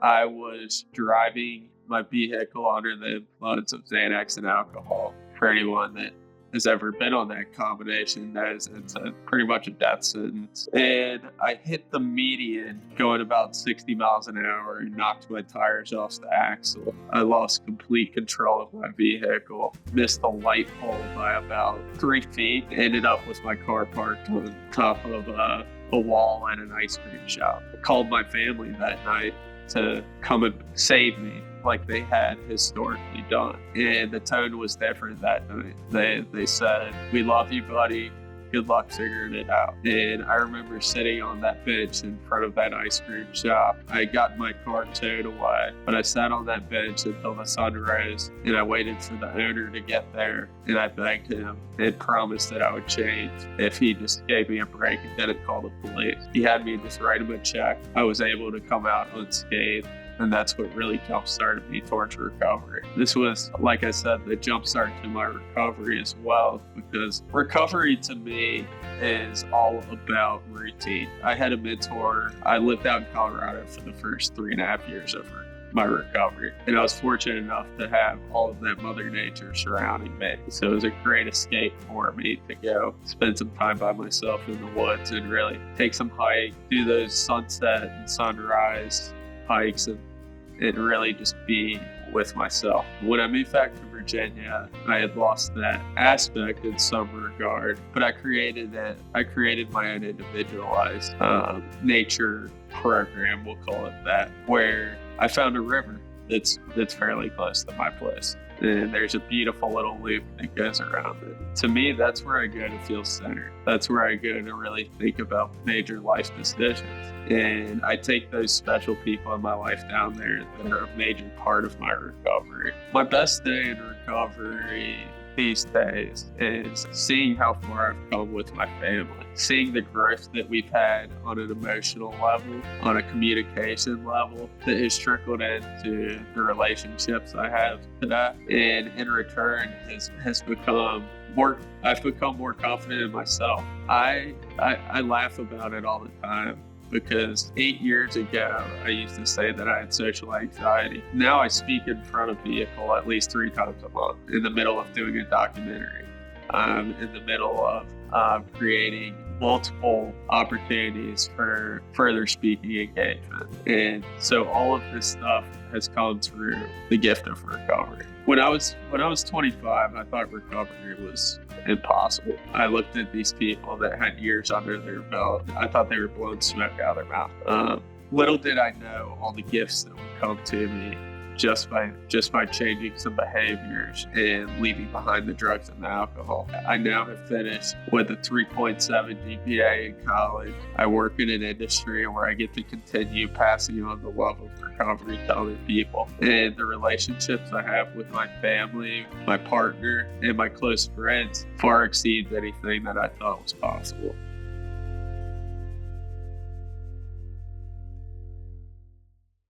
I was driving my vehicle under the influence of Xanax and alcohol. For anyone that has ever been on that combination, it's pretty much a death sentence. And I hit the median going about 60 miles an hour and knocked my tires off the axle. I lost complete control of my vehicle, missed the light pole by about 3 feet, ended up with my car parked on top of a wall at an ice cream shop. I called my family that night to come and save me like they had historically done. And the tone was different that night. They said, "We love you, buddy. Good luck figuring it out." And I remember sitting on that bench in front of that ice cream shop. I got my car towed away, but I sat on that bench until the sun rose, and I waited for the owner to get there, and I begged him and promised that I would change if he just gave me a break and didn't call the police. He had me just write him a check. I was able to come out unscathed. And that's what really jump-started me towards recovery. This was, like I said, the jump-start to my recovery as well, because recovery to me is all about routine. I had a mentor. I lived out in Colorado for the first 3.5 years of my recovery. And I was fortunate enough to have all of that Mother Nature surrounding me. So it was a great escape for me to go spend some time by myself in the woods and really take some hike, do those sunset and sunrise hikes, and really just be with myself. When I moved back to Virginia, I had lost that aspect in some regard, but I created my own individualized nature program, we'll call it that, where I found a river that's fairly close to my place. And there's a beautiful little loop that goes around it. To me, that's where I go to feel centered. That's where I go to really think about major life decisions. And I take those special people in my life down there that are a major part of my recovery. My best day in recovery these days is seeing how far I've come with my family, seeing the growth that we've had on an emotional level, on a communication level that has trickled into the relationships I have today. And in return has become more, I've become more confident in myself. I laugh about it all the time, because 8 years ago, I used to say that I had social anxiety. Now I speak in front of people at least 3 times a month in the middle of doing a documentary. I'm in the middle of creating multiple opportunities for further speaking engagement. And so all of this stuff has come through the gift of recovery. When I was 25, I thought recovery was impossible. I looked at these people that had years under their belt. I thought they were blowing smoke out of their mouth. Little did I know all the gifts that would come to me just by changing some behaviors and leaving behind the drugs and the alcohol. I now have finished with a 3.7 GPA in college. I work in an industry where I get to continue passing on the love of recovery to other people. And the relationships I have with my family, my partner, and my close friends far exceeds anything that I thought was possible.